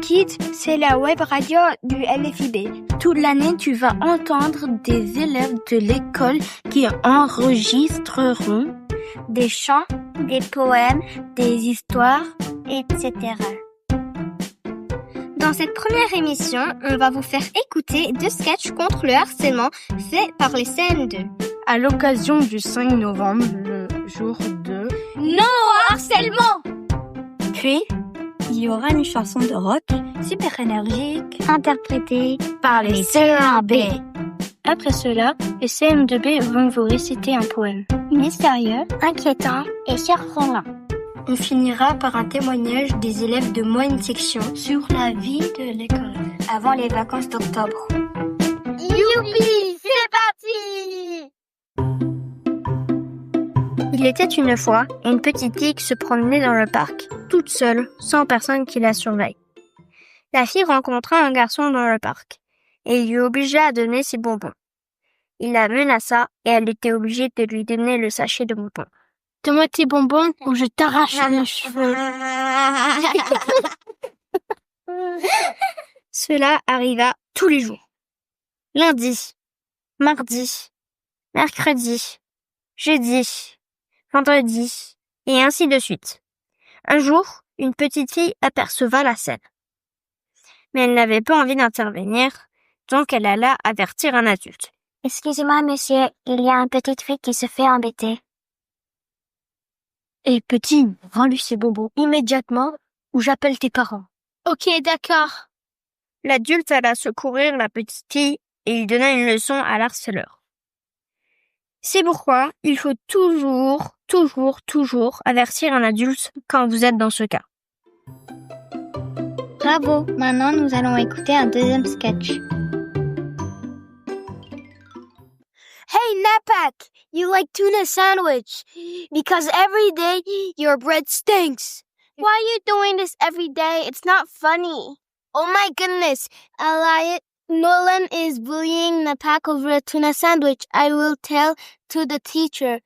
Kids, c'est la web radio du LFIB. Toute l'année, tu vas entendre des élèves de l'école qui enregistreront des chants, des poèmes, des histoires, etc. Dans cette première émission, on va vous faire écouter 2 sketchs contre le harcèlement faits par les CM2. À l'occasion du 5 novembre, le jour de Non au harcèlement! Puis, il y aura une chanson de rock super énergique interprétée par les CM1B. Après cela, les CM2B vont vous réciter un poème mystérieux, inquiétant et surprenant. On finira par un témoignage des élèves de moyenne section sur la vie de l'école avant les vacances d'octobre. Youpi, c'est parti! Il était une fois une petite fille qui se promenait dans le parc, toute seule, sans personne qui la surveille. La fille rencontra un garçon dans le parc et il lui obligea à donner ses bonbons. Il la menaça et elle était obligée de lui donner le sachet de bonbons. « Donne-moi tes bonbons ou je t'arrache les cheveux. » Cela arriva tous les jours. Lundi, mardi, mercredi, jeudi, vendredi, et ainsi de suite. Un jour, une petite fille aperceva la scène. Mais elle n'avait pas envie d'intervenir, donc elle alla avertir un adulte. « Excusez-moi, monsieur, il y a une petite fille qui se fait embêter. » « Et petit, rends-lui ses bonbons immédiatement ou j'appelle tes parents. »« Ok, d'accord. » L'adulte alla secourir la petite fille et il donna une leçon à l'harceleur. C'est pourquoi il faut toujours avertir un adulte quand vous êtes dans ce cas. Bravo, maintenant nous allons écouter un deuxième sketch. Hey, Napak, you like tuna sandwich because every day your bread stinks. Why are you doing this every day? It's not funny. Oh my goodness, Elliot, Nolan is bullying Napak over a tuna sandwich. I will tell to the teacher.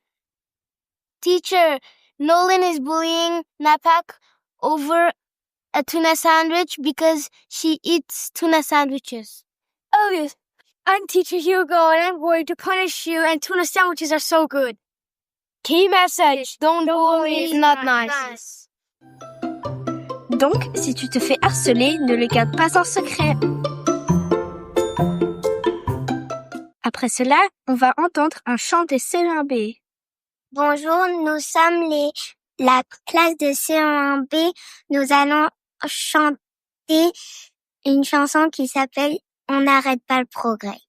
Teacher, Nolan is bullying Napak over a tuna sandwich because she eats tuna sandwiches. Oh yes. I'm Teacher Hugo and I'm going to punish you and tuna sandwiches are so good. Key message, don't bully is not nice. Donc, si tu te fais harceler, ne le garde pas en secret. Après cela, on va entendre un chant des CE1B. Bonjour, nous sommes la classe de CE1B. Nous allons chanter une chanson qui s'appelle On n'arrête pas le progrès.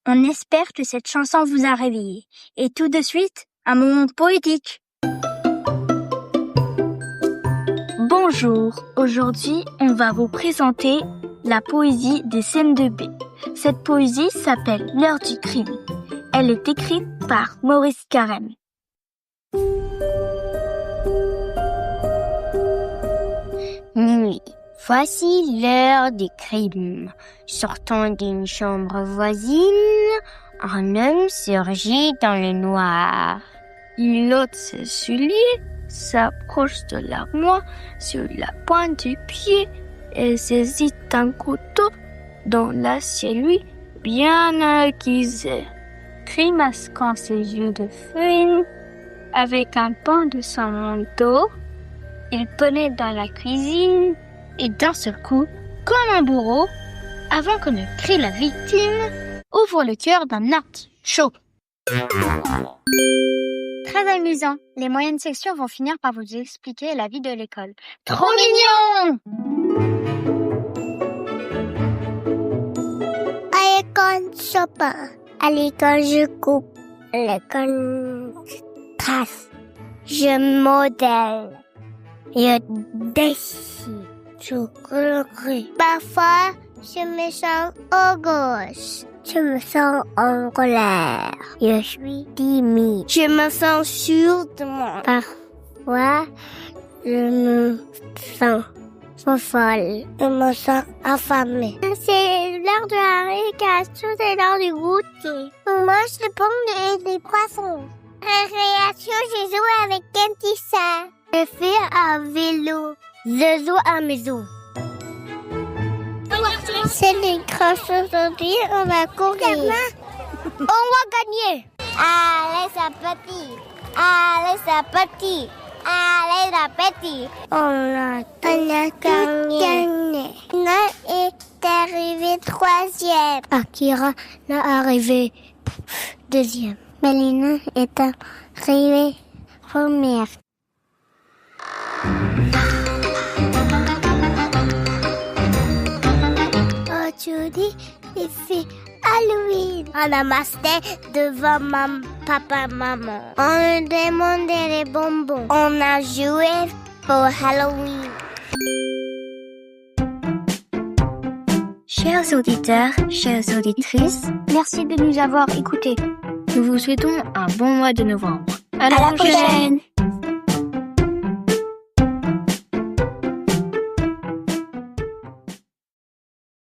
On espère que cette chanson vous a réveillé. Et tout de suite, un moment poétique. Bonjour, aujourd'hui on va vous présenter la poésie des CM2B. Cette poésie s'appelle L'heure du crime. Elle est écrite par Maurice Carême. Nuit. Voici l'heure du crime. Sortant d'une chambre voisine, un homme surgit dans le noir. Il ôte ses souliers, s'approche de l'armoire sur la pointe du pied et saisit un couteau dont l'acier lui bien aiguisé. Grimaçant ses yeux de feuille, avec un pan de son manteau, il pénètre dans la cuisine et d'un seul coup, comme un bourreau, avant que ne crie la victime, ouvre le cœur d'un artichaut. Très amusant. Les moyennes sections vont finir par vous expliquer la vie de l'école. Trop mignon! À l'école, Chopin. À l'école, je coupe. À l'école, je trace. Je modèle. Je dessine. Je colore. Parfois, je me sens au gauche. Je me sens en colère. Je suis timide. Je me sens sûre de moi. Parfois, je me sens folle. Je me sens affamée. C'est l'heure de la récréation, c'est l'heure du goûter. Moi, je prends des poissons. Récréation, je joue avec un petit sac. Je fais un vélo. Je joue à la maison. C'est les grosses aujourd'hui, on va courir. On va gagner. Allez, c'est parti. Allez, c'est parti. Allez, c'est parti. On a gagné. Nana est arrivé troisième. Akira est arrivé deuxième. Mélina est arrivée première. Aujourd'hui, il fait Halloween. On a masté devant papa, maman. On a demandé les bonbons. On a joué pour Halloween. Chers auditeurs, chères auditrices, merci de nous avoir écoutés. Nous vous souhaitons un bon mois de novembre. À la prochaine.